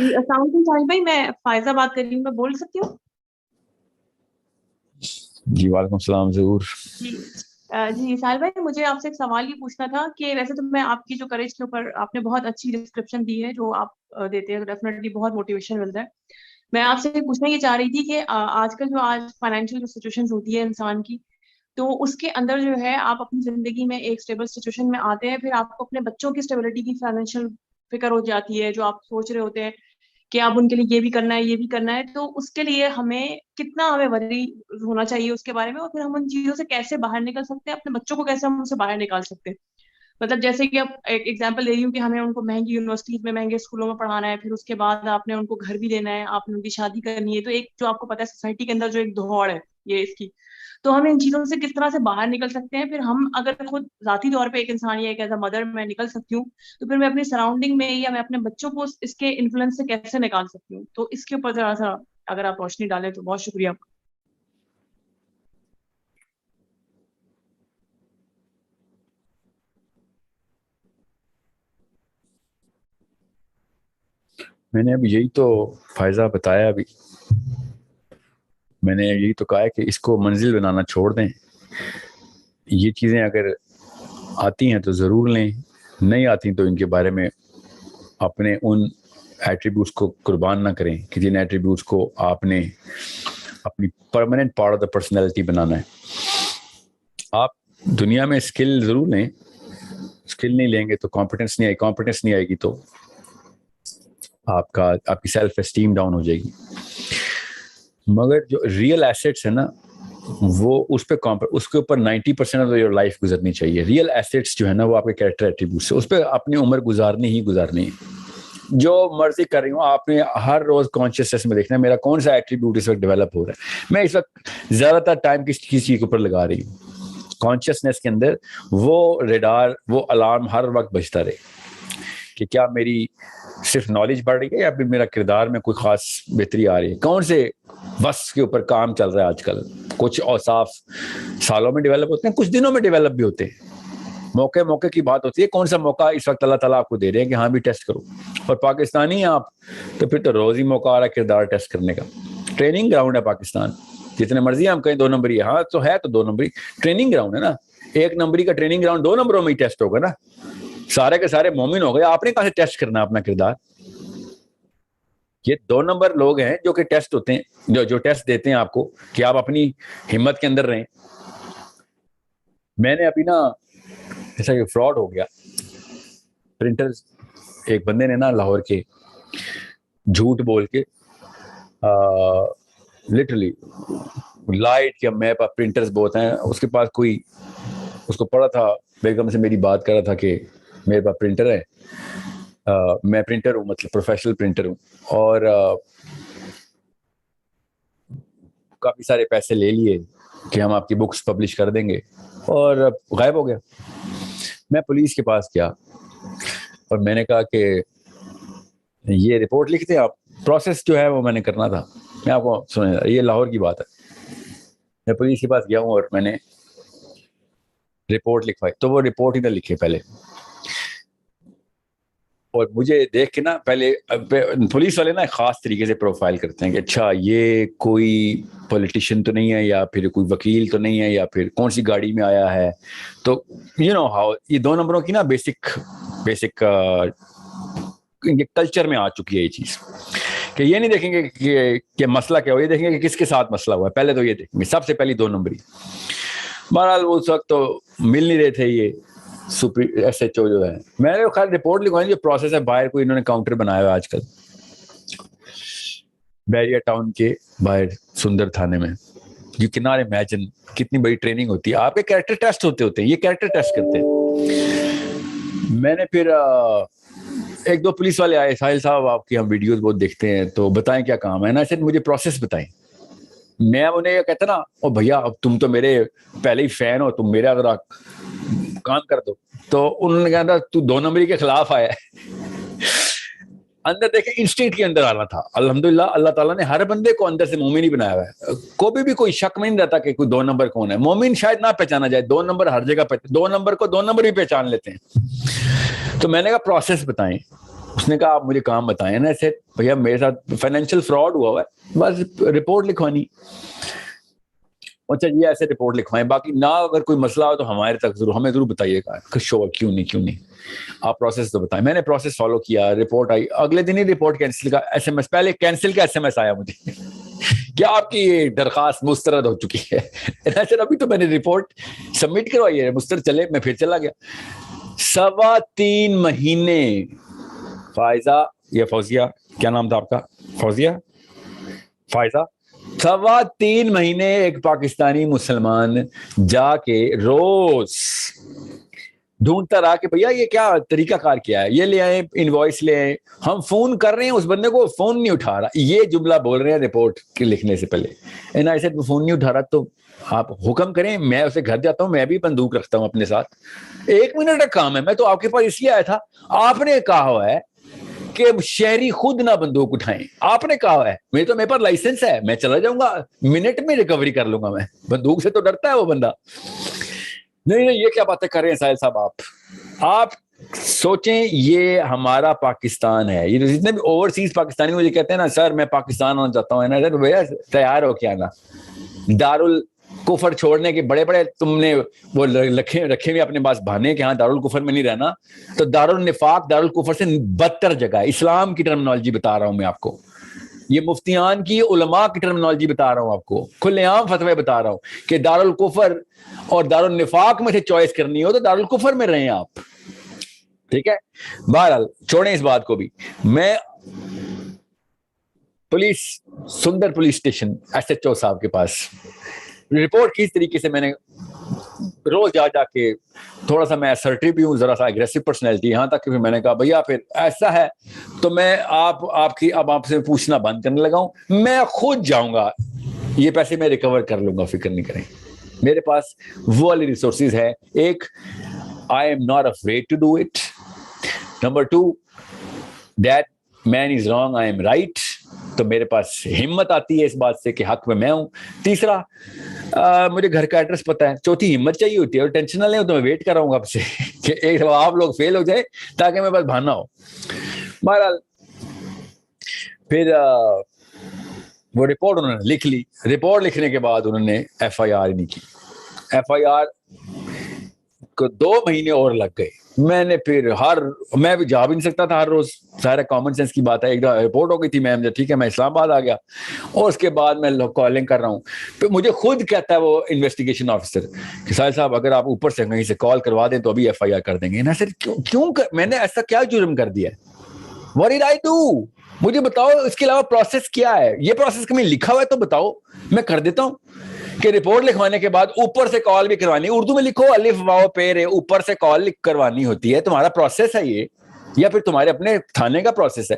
جی السلام علیکم ساحل بھائی، میں فائزہ بات کر رہی ہوں، میں بول سکتی ہوں؟ جی وعلیکم السلام ضرور. جی جی ساحل بھائی، مجھے آپ سے ایک سوال یہ پوچھنا تھا کہ ویسے تو میں آپ کی جو کریج کے اوپر آپ نے بہت اچھی ڈسکرپشن دی ہے جو آپ دیتے ہیں، ڈیفینیٹلی بہت موٹیویشن ملتا ہے. میں آپ سے پوچھنا یہ چاہ رہی تھی کہ آج کل جو فائنینشیل سچویشن ہوتی ہے انسان کی، تو اس کے اندر جو ہے آپ اپنی زندگی میں ایک اسٹیبل سچویشن میں آتے ہیں، پھر آپ کو اپنے بچوں کی اسٹیبلٹی کی فائنینشیل فکر ہو جاتی ہے، جو آپ سوچ رہے ہوتے ہیں کہ آپ ان کے لیے یہ بھی کرنا ہے یہ بھی کرنا ہے، تو اس کے لیے ہمیں وری ہونا چاہیے اس کے بارے میں، اور پھر ہم ان چیزوں سے کیسے باہر نکل سکتے ہیں، اپنے بچوں کو کیسے ہم ان سے باہر نکال سکتے ہیں. مطلب جیسے کہ اب ایک ایگزامپل دے رہی ہوں کہ ہمیں ان کو مہنگی یونیورسٹیز میں مہنگے اسکولوں میں پڑھانا ہے، پھر اس کے بعد آپ نے ان کو گھر بھی دینا ہے، آپ نے ان کی شادی کرنی ہے، تو ایک جو آپ کو پتا ہے سوسائٹی کے اندر جو ایک دوڑ ہے یہ اس کی، تو ہم ان چیزوں سے کس طرح سے باہر نکل سکتے ہیں. پھر ہم اگر خود ذاتی طور پہ ایک انسان یا ایک ایز اے مدر میں نکل سکتی ہوں، تو پھر میں اپنی سراؤنڈنگ میں یا میں اپنے بچوں کو اس کے انفلوئنس سے کیسے نکال سکتی ہوں. تو اس کے اوپر ذرا سا اگر آپ روشنی ڈالیں تو بہت شکریہ. میں نے اب یہی تو فائزہ بتایا، ابھی میں نے یہی تو کہا ہے کہ اس کو منزل بنانا چھوڑ دیں. یہ چیزیں اگر آتی ہیں تو ضرور لیں، نہیں آتی تو ان کے بارے میں اپنے ان ایٹریبیوٹس کو قربان نہ کریں کہ جن ایٹریبیوٹس کو آپ نے اپنی permanent part of the personality بنانا ہے. آپ دنیا میں اسکل ضرور لیں، اسکل نہیں لیں گے تو کمپیٹنس نہیں آئے گی تو آپ کی سیلف اسٹیم ڈاؤن ہو جائے گی. مگر جو ریئل ایسیٹس ہیں نا، وہ اس کے اوپر 90% آف یور لائف گزرنی چاہیے. ریئل ایسیٹس جو ہے نا وہ آپ کے کیریکٹر ایٹریبیوٹس، اس پہ اپنی عمر گزارنی ہے. جو مرضی کر رہی ہوں آپ نے ہر روز کانشیسنس میں دیکھنا ہے میرا کون سا ایٹریبیوٹ اس وقت ڈیولپ ہو رہا ہے. میں اس وقت زیادہ تر ٹائم کس چیز کے اوپر لگا رہی ہوں، کانشیسنس کے اندر وہ ریڈار، وہ الارم ہر وقت بجتا رہے کہ کیا میری صرف نالج بڑھ رہی ہے یا پھر میرا کردار میں کوئی خاص بہتری آ رہی ہے. کون سے وصف کے اوپر کام چل رہا ہے آج کل. کچھ اوصاف سالوں میں ڈیولپ ہوتے ہیں، کچھ دنوں میں ڈیولپ بھی ہوتے ہیں. موقع کی بات ہوتی ہے، کون سا موقع اس وقت اللہ تعالیٰ آپ کو دے رہے ہیں کہ ہاں بھی ٹیسٹ کرو. اور پاکستانی ہیں آپ تو پھر تو روز ہی موقع آ رہا ہے کردار ٹیسٹ کرنے کا. ٹریننگ گراؤنڈ ہے پاکستان، جتنے مرضی ہم کہیں 2 نمبری ہے، ہاں تو ہے تو 2 نمبری ٹریننگ گراؤنڈ ہے نا. 1 نمبری کا ٹریننگ گراؤنڈ 2 نمبروں میں ہی ٹیسٹ ہوگا نا. سارے کے سارے مومن ہو گئے، آپ نے کہاں سے ٹیسٹ کرنا ہے اپنا کردار. یہ 2 نمبر لوگ ہیں جو کہ ٹیسٹ ہوتے ہیں، جو ٹیسٹ دیتے ہیں آپ کو کہ آپ اپنی ہمت کے اندر رہیں. میں نے ابھی نا جیسا کہ فراڈ ہو گیا، پرنٹر ایک بندے نے نا لاہور کے جھوٹ بول کے لٹرلی لائٹ یا میپ پرنٹرز بہت ہیں اس کے پاس، کوئی اس کو پڑا تھا بیگم سے میری بات کر رہا تھا کہ میرے پاس پرنٹر ہے، میں پرنٹر ہوں، مطلب پروفیشنل پرنٹر ہوں، اور کافی سارے پیسے لے لیے کہ ہم آپ کی بکس پبلش کر دیں گے، اور غائب ہو گیا. میں پولیس کے پاس گیا اور میں نے کہا کہ یہ رپورٹ لکھتے آپ. پروسیس جو ہے وہ میں نے کرنا تھا، میں آپ کو سنیں، یہ لاہور کی بات ہے. میں پولیس کے پاس گیا ہوں اور میں نے رپورٹ لکھوائی، تو وہ رپورٹ ہی نہ لکھے پہلے. اور مجھے دیکھ کے نا پہلے پولیس والے نا خاص طریقے سے پروفائل کرتے ہیں کہ اچھا یہ کوئی پولیٹیشین تو نہیں ہے، یا پھر کوئی وکیل تو نہیں ہے، یا پھر کون سی گاڑی میں آیا ہے. تو یو نو ہاؤ یہ 2 نمبروں کی نا بیسک کلچر میں آ چکی ہے یہ چیز، کہ یہ نہیں دیکھیں گے کہ مسئلہ کیا ہو، یہ دیکھیں گے کہ کس کے ساتھ مسئلہ ہوا ہے. پہلے تو یہ دیکھیں گے سب سے پہلی 2 نمبری. بہرحال اس وقت تو مل نہیں رہے تھے یہ ایس ایچ او جو ہے. میں نے خیر رپورٹ لکھوائی، جو پروسیس ہے باہر کوئی انہوں نے کاؤنٹر بنایا ہوا آج کل بیریا ٹاؤن کے باہر سندر تھانے میں. یو کین ناٹ امیجن کتنی بڑی ٹریننگ ہوتی ہے. آپ کے کیریکٹر ٹیسٹ ہوتے ہیں، یہ کیریکٹر ٹیسٹ کرتے ہیں. میں نے پھر 1-2 پولیس والے آئے، ساحل صاحب آپ کی ہم ویڈیوز بہت دیکھتے ہیں تو بتائیں کیا کام ہے نا. سر مجھے پروسیس بتائیں. میں انہیں یہ کہتا نا او بھیا اب تم تو میرے پہلے ہی فین ہو، تم میرا ذرا کام کر دو. تو انہوں نے کہا تو 2 نمبری کے خلاف آیا ہے. اندر دیکھیں انسٹنکٹ کے اندر آنا تھا. الحمدللہ اللہ تعالیٰ نے ہر بندے کو اندر سے مومن ہی بنایا ہوا ہے. کوئی بھی کوئی شک میں نہیں رہتا کہ کوئی 2 نمبر کون ہے. مومن شاید نہ پہچانا جائے، 2 نمبر ہر جگہ 2 نمبر کو 2 نمبر بھی پہچان لیتے ہیں. تو میں نے کہا پروسیس بتائیں. اس نے کہا آپ مجھے کام بتائیں نا. ایسے بھیا میرے ساتھ فائنینشیل فراڈ ہوا ہوا ہے, بس رپورٹ لکھوانی. اچھا یہ ایسے رپورٹ لکھوائیں, باقی نہ اگر کوئی مسئلہ ہو تو ہمارے تک ضرور, ہمیں ضرور بتائیے گا. شو کیوں نہیں, آپ پروسیس تو بتائیں. میں نے پروسیس فالو کیا, رپورٹ آئی, اگلے دن ہی رپورٹ کینسل کا ایس ایم ایس, پہلے کینسل کا ایس ایم ایس آیا مجھے کیا آپ کی یہ درخواست مسترد ہو چکی ہے. ابھی تو میں نے رپورٹ سبمٹ کروائی ہے, مسترد چلے. میں پھر چلا گیا. 3.25 مہینے فائزہ یا فوزیہ, کیا نام تھا آپ کا؟ فوزیہ, فائزہ. 3.25 مہینے ایک پاکستانی مسلمان جا کے روز ڈھونڈتا رہا کہ بھیا یہ کیا طریقہ کار کیا ہے, یہ لے آئے انوائس لے آئے. ہم فون کر رہے ہیں, اس بندے کو فون نہیں اٹھا رہا. یہ جملہ بول رہے ہیں رپورٹ کے لکھنے سے پہلے, ایسے فون نہیں اٹھا رہا تو آپ حکم کریں, میں اسے گھر جاتا ہوں, میں بھی بندوق رکھتا ہوں اپنے ساتھ. 1 منٹ کا کام ہے, میں تو آپ کے پاس اس لیے آیا تھا, آپ نے کہا ہوا ہے کہ شہری خود نہ بندوق اٹھائیں. آپ نے کہا ہے, میرے پاس لائسنس ہے, میں چلا جاؤں گا, منٹ میں ریکوری کر لوں گا. میں بندوق سے تو ڈرتا ہے وہ بندہ. نہیں یہ کیا باتیں کر رہے ہیں ساحل صاحب آپ سوچیں, یہ ہمارا پاکستان ہے. یہ جتنے بھی اوورسیز پاکستانی مجھے کہتے ہیں نا سر میں پاکستان آنا چاہتا ہوں, سر بھیا تیار ہو کے آنا. دارالکفر چھوڑنے کے بڑے بڑے تم نے وہ رکھے ہوئے اپنے پاس بہانے کہ ہاں دارالکفر میں نہیں رہنا, تو دارالنفاق دارالکفر سے بدتر جگہ ہے. اسلام کی ٹرمنالوجی بتا رہا ہوں میں آپ کو, یہ مفتیان کی علماء کی ٹرمنالوجی بتا رہا ہوں آپ کو, کھلے عام فتوے بتا رہا ہوں کہ دارالکفر اور دارالنفاق میں سے چوائس کرنی ہو تو دارالکفر میں رہیں آپ. ٹھیک ہے, بہرحال چھوڑیں اس بات کو بھی. میں Sundar police station S H O صاحب کے پاس رپورٹ کی. اس طریقے سے میں نے روز جا کے تھوڑا سا میں اسرٹیو بھی ہوں, ذرا سا اگریسو پرسنالٹی, یہاں تک کہ میں نے کہا بھیا پھر ایسا ہے تو میں آپ سے پوچھنا بند کرنے لگا ہوں, میں خود جاؤں گا, یہ پیسے میں ریکور کر لوں گا, فکر نہیں کریں. میرے پاس وہ والی ریسورسز ہے. ایک, I am not afraid to do it. Number 2, that man is wrong, I am right. تو میرے پاس ہمت آتی ہے اس بات سے کہ حق میں ہوں. تیسرا, مجھے گھر کا ایڈریس پتا ہے. چوتھی, ہمت چاہیے ہوتی ہے, اور ٹینشن نہ لیں تو میں ویٹ کر رہا ہوں آپ سے کہ ایک دفعہ آپ لوگ فیل ہو جائے تاکہ میں بس بہانا ہو. بہرحال پھر وہ رپورٹ انہوں نے لکھ لی. رپورٹ لکھنے کے بعد انہوں نے ایف آئی آر نہیں کی. ایف آئی آر کو 2 مہینے اور لگ گئے. میں نے پھر میں بھی جا بھی نہیں سکتا تھا ہر روز, سارا کامن سینس کی بات ہے. ایک رپورٹ ہو گئی تھی, میں ٹھیک ہے میں اسلام آباد آ گیا, اور اس کے بعد میں کالنگ کر رہا ہوں. پھر مجھے خود کہتا ہے وہ انویسٹیگیشن آفیسر کہ ساحل صاحب اگر آپ اوپر سے کہیں سے کال کروا دیں تو ابھی ایف آئی آر کر دیں گے. نا سر کیوں میں نے ایسا کیا جرم کر دیا ہے؟ What did I do? مجھے بتاؤ اس کے علاوہ پروسیس کیا ہے. یہ پروسیس کہیں لکھا ہوا ہے تو بتاؤ, میں کر دیتا ہوں. کہ رپورٹ لکھوانے کے بعد اوپر سے کال بھی کروانی, اردو میں لکھو الف واو پے رے, اوپر سے کال کروانی ہوتی ہے. تمہارا پروسیس ہے یہ, یا پھر تمہارے اپنے تھانے کا پروسیس ہے؟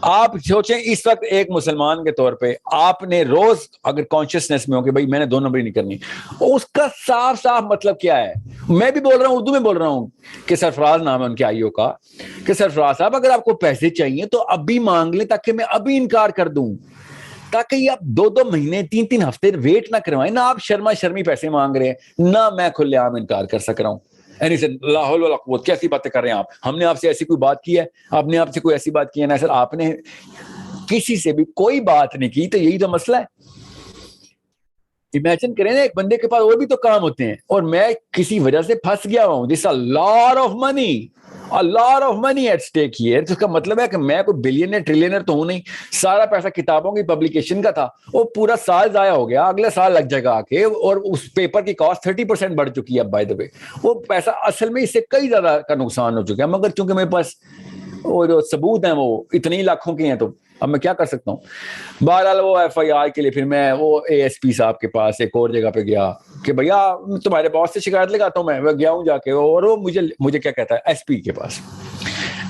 آپ سوچیں اس وقت ایک مسلمان کے طور پہ آپ نے روز اگر کانشیسنیس میں ہو کہ بھائی میں نے 2 نمبری نہیں کرنی, اس کا صاف مطلب کیا ہے؟ میں بھی بول رہا ہوں, اردو میں بول رہا ہوں کہ سرفراز نام ہے ان کے آئی او کا, کہ سرفراز صاحب اگر آپ کو پیسے چاہیے تو ابھی مانگ لیں تاکہ میں ابھی انکار کر دوں, تاکہ یہ آپ 2 مہینے 3 ہفتے ویٹ نہ کروائیں. نہ آپ شرمی پیسے مانگ رہے ہیں, نہ میں کھلے عام انکار کر سک رہا ہوں. لا حول ولا قوت, کیسی باتیں کر رہے ہیں آپ؟ ہم نے آپ سے ایسی کوئی بات کی ہے؟ آپ نے آپ سے کوئی ایسی بات کی ہے؟ نا سر, آپ نے کسی سے بھی کوئی بات نہیں کی, تو یہی تو مسئلہ ہے. امیجن کریں نا, ایک بندے کے پاس اور بھی تو کام ہوتے ہیں, اور میں کسی وجہ سے پھنس گیا ہوں. دس a lot of money at stake here. تو اس کا مطلب ہے کہ میں کوئی بلینئر ٹریلینئر تو ہوں نہیں. سارا پیسہ کتابوں کی پبلیکیشن کا تھا, وہ پورا سال ضائع ہو گیا, اگلے سال لگ جائے گا آ کے, اور اس پیپر کی کاسٹ 30% بڑھ چکی ہے. بائی دا وے وہ پیسہ اصل میں اس سے کئی زیادہ کا نقصان ہو چکا ہے, مگر چونکہ میرے پاس وہ جو ثبوت ہیں وہ اتنے ہی لاکھوں کے ہیں, تو اب میں کیا کر سکتا ہوں. بہرحال وہ ایف آئی آر کے لیے پھر میں وہ اے ایس پی صاحب کے پاس ایک اور جگہ پہ گیا کہ بھیا تمہارے باس سے شکایت لگاتا ہوں. میں گیا ہوں جا کے, اور وہ مجھے کیا کہتا ہے, ایس پی کے پاس.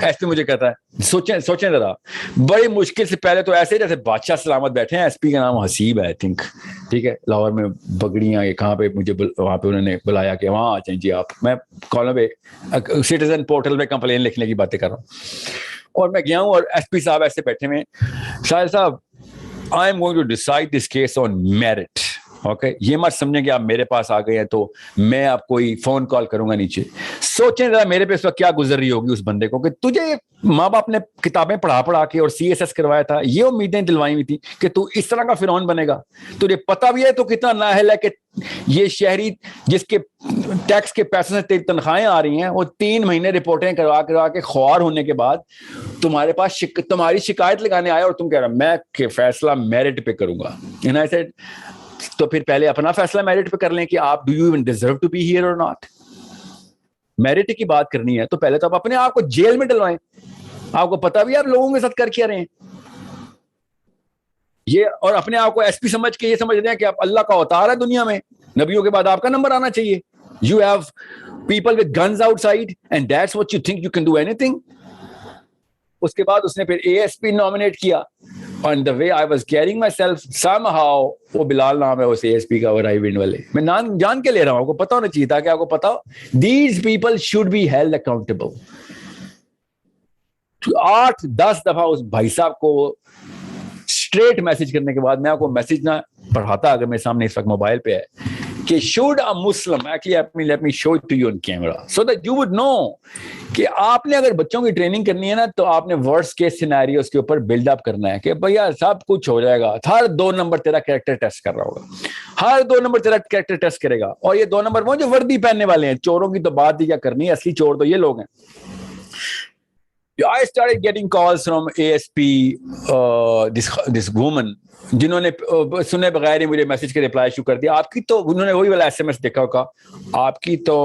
ایس پی مجھے کہتا ہے, سوچیں ذرا, بڑی مشکل سے پہلے تو ایسے جیسے بادشاہ سلامت بیٹھے ہیں. ایس پی کا نام حسیب ہے آئی تھنک, ٹھیک ہے, لاہور میں بگڑیاں یہ کہاں پہ, مجھے وہاں پہ انہوں نے بلایا کہ وہاں آ جائیں جی آپ. میں کالم پہ سٹیزن پورٹل پہ کمپلین لکھنے کی باتیں کر رہا ہوں, اور میں گیا ہوں اور ایس پی صاحب ایسے بیٹھے ہوئے, ساحل صاحب I am going to decide this case on merit. Okay, یہ مت سمجھیں کہ آپ میرے پاس آ گئے ہیں تو میں آپ کوئی فون کال کروں گا نیچے. سوچیں ذرا میرے پہ اس وقت کیا گزر رہی ہوگی اس بندے کو کہ تجھے ماں باپ نے کتابیں پڑھا کے اور CSS کروایا تھا, یہ امیدیں دلوائی ہوئی تھی کہ تو اس طرح کا فرعون بنے گا. تجھے پتا بھی ہے تو کتنا نااہل ہے کہ یہ شہری جس کے ٹیکس کے پیسوں سے تیری تنخواہیں آ رہی ہیں, وہ 3 مہینے رپورٹیں کروا کے خوار ہونے کے بعد تمہارے پاس تمہاری شکایت لگانے آیا اور تم کہہ رہا میں کہ فیصلہ میرٹ پہ کروں گا. تو پھر پہلے اپنا فیصلہ میرٹ پہ کر لیں کہ آپ do you even deserve to be here اور ناٹ. میرٹ کی بات کرنی ہے تو پہلے تو آپ اپنے آپ کو جیل میں ڈلوائیں. آپ کو پتا بھی آپ لوگوں کے ساتھ کر کیا رہے ہیں یہ, اور اپنے آپ کو ایس پی سمجھ کے یہ سمجھ رہے ہیں کہ آپ اللہ کا اوتار ہے دنیا میں, نبیوں کے بعد آپ کا نمبر آنا چاہیے. You have people with guns outside and that's what you think you can do اینی تھنگ. اس کے بعد اس نے پھر ASP نامنیٹ کیا. On the way I was carrying myself, somehow وہ بلال نام ہے اس ASP کا, وہ رائی ونڈ والے, میں نام جان کے لے رہا ہوں, آپ کو پتا ہونا چاہیے تھا کہ آپ کو پتا ہو these people should be held accountable. 8-10 دفعہ اس بھائی صاحب کو اسٹریٹ میسج کرنے کے بعد, میں آپ کو میسج نہ پڑھاتا اگر میرے سامنے اس وقت موبائل پہ ہے, کہ should a Muslim actually let me show it to you on camera so that you would know کہ آپ نے اگر بچوں کی ٹریننگ کرنی ہے نا تو آپ نے ورسٹ کیس سینیریوز کے اوپر بلڈ اپ کرنا ہے کہ بھیا سب کچھ ہو جائے گا, ہر 2 نمبر تیرا کریکٹر ٹیسٹ کر رہا ہوگا, ہر 2 نمبر تیرا کریکٹر ٹیسٹ کرے گا, اور یہ 2 نمبر وہ جو وردی پہننے والے ہیں. چوروں کی تو بات ہی کیا کرنی ہے, اصلی چور تو یہ لوگ ہیں. I started getting calls from ASP, this woman, جنہوں نے سنے بغیر ہی مجھے میسج کے رپلائی شروع کر دیا. آپ کی تو انہوں نے وہی والا SMS دیکھا ہوگا, آپ کی تو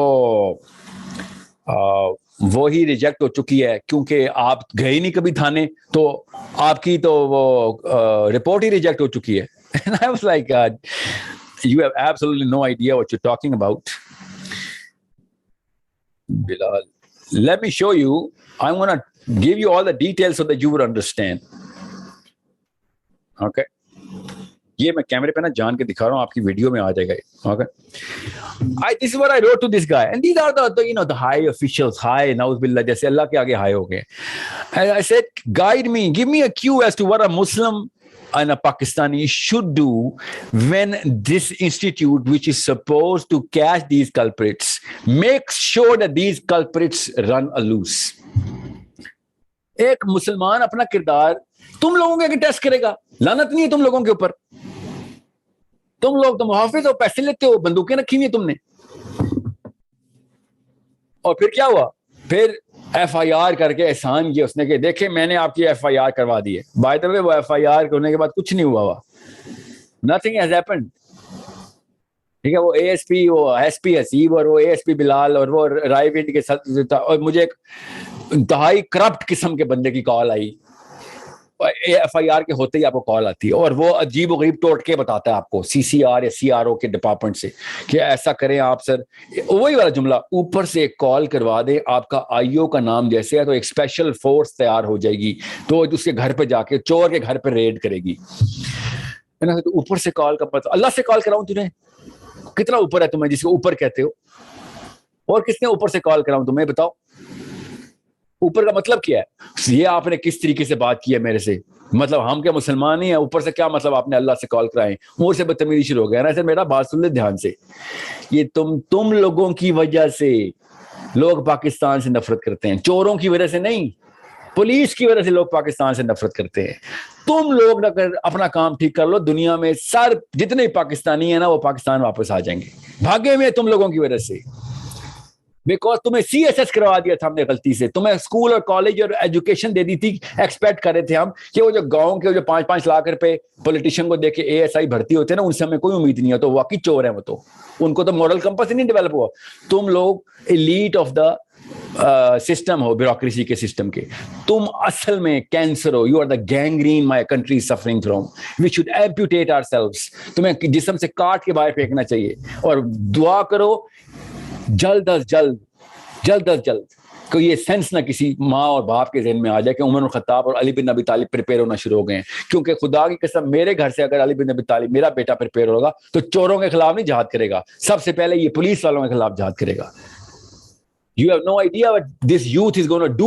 وہی ریجیکٹ ہو چکی ہے کیونکہ آپ گئے ہی نہیں کبھی تھانے, تو آپ کی تو وہ رپورٹ ہی ریجیکٹ ہو چکی ہے. And I was like, you have absolutely no idea what you're talking about. Bilal, let me show you. I'm going to give you all the details so that you would understand. Okay. یہ میں کیمرے پہ نا جان کے دکھا رہا ہوں, آپ کی ویڈیو میں آ جائے گا. Okay. This is what I wrote to this guy, and these are the high officials, high نعوذ باللہ, جیسے اللہ کے آگے ہائے ہو گئے. And I said, guide me, give me a cue as to what a Muslim and a Pakistani should do when this institute, which is supposed to catch these culprits, makes sure that these culprits run loose. ایک مسلمان اپنا کردار تم لوگوں کے test کرے گا, لعنت نہیں ہے تم لوگوں کے اوپر. تم لوگ تو محافظ ہو, پیسے لیتے ہو, بندوقیں رکھی ہوئی ہیں تم نے. اور پھر کیا ہوا, پھر FIR کر کے احسان کیا اس نے کہ دیکھیں میں نے آپ کی FIR کروا دی ہے. بائی دا وے وہ FIR کرنے کے بعد کچھ نہیں ہوا, nothing has happened. ٹھیک ہے, وہ ASP, وہ SP حسیب اور وہ ASP بلال اور وہ رائے ونڈ کے ساتھ, اور مجھے ایک انتہائی کرپٹ قسم کے بندے کی کال آئی. FIR کے ہوتے ہی آپ کو کال آتی ہے, اور وہ عجیب و غریب ٹوٹ کے بتاتا ہے آپ کو CCR یا CRO کے ڈپارٹمنٹ سے کہ ایسا کریں آپ سر. وہی والا جملہ, اوپر سے ایک کال کروا دیں, آپ کا IO کا نام جیسے ہے تو ایک اسپیشل فورس تیار ہو جائے گی, تو اس کے گھر پہ جا کے چور کے گھر پہ ریڈ کرے گی. اوپر سے کال کا پتہ, اللہ سے کال کراؤں تجھے, کتنا اوپر ہے تمہیں جس کو اوپر کہتے ہو, اور کس نے اوپر سے کال کراؤں تمہیں بتاؤ. اوپر کا مطلب کیا ہے, یہ آپ نے کس طریقے سے بات کی ہے میرے سے, مطلب ہم کیا مسلمان ہی ہیں, اوپر سے کیا مطلب آپ نے اللہ سے کال کرائیں. وہ سے بدتمیزی شروع ہو گیا نا. ایسے میرا بات سن لے دھیان سے, یہ تم لوگوں کی وجہ سے لوگ پاکستان سے نفرت کرتے ہیں, چوروں کی وجہ سے نہیں, پولیس کی وجہ سے لوگ پاکستان سے نفرت کرتے ہیں. تم لوگ اگر اپنا کام ٹھیک کر لو, دنیا میں سر جتنے پاکستانی ہیں نا وہ پاکستان واپس آ جائیں گے. بھاگے میں تم لوگوں کی وجہ سے, بیکاز تمہیں CSS کروا دیا تھا ہم نے غلطی سے, تمہیں اسکول اور کالج اور ایجوکیشن دے دی تھی. ایکسپیکٹ کر رہے تھے ہم کہ وہ جو گاؤں کے جو 5-5 لاکھ روپے پولیٹیشین کو دے کے ASI بھرتی ہوتے ہیں نا, ان سے ہمیں کوئی امید نہیں ہے, تو واقعی چور ہیں وہ, تو ان کو تو مورل کمپس ہی نہیں ڈیولپ ہوا. تم لوگ ایلیٹ آف دا سسٹم ہو, بیوروکریسی کے سسٹم کے, تم اصل میں کینسر ہو. You are the gangrene my country is suffering from, we should amputate ourselves. تمہیں جسم سے کاٹ کے باہر پھینکنا چاہیے, اور دعا کرو جلد از جلد کوئی یہ سینس نہ کسی ماں اور باپ کے ذہن میں آ جائے کہ عمر الخطاب اور علی بن ابی طالب پریپیئر ہونا شروع ہو گئے ہیں. کیونکہ خدا کی قسم میرے گھر سے اگر علی بن ابی طالب میرا بیٹا پریپیئر ہوگا تو چوروں کے خلاف نہیں جہاد کرے گا, سب سے پہلے یہ پولیس والوں کے خلاف جہاد کرے گا. You have no idea what this youth is going to do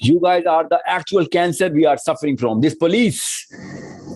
You guys are the actual cancer we are suffering from. This police.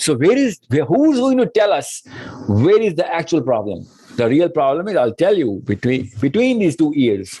So who is going to tell us where is the actual problem? The real problem is, I'll tell you, between these 2 ears,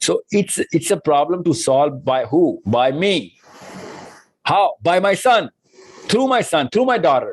So it's a problem to solve by who? By me. How? By my son, through my daughter.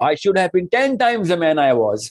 I should have been 10 times the man I was.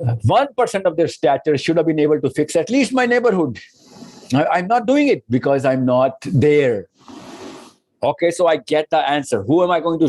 1% of their stature should have been able to fix at least my neighborhood. I'm not doing it because I'm not there. Okay, so I get the answer. Who am I going to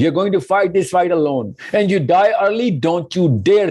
You're going to fight this fight alone and you die early. Don't you dare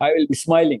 I will be smiling.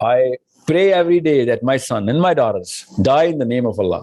I pray every day that my son and my daughters die in the name of Allah.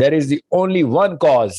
There is the only one cause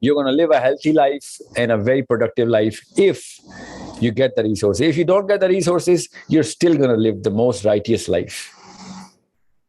You're going to live a healthy life and a very productive life if you get the resources. If you don't get the resources, you're still going to live the most righteous life.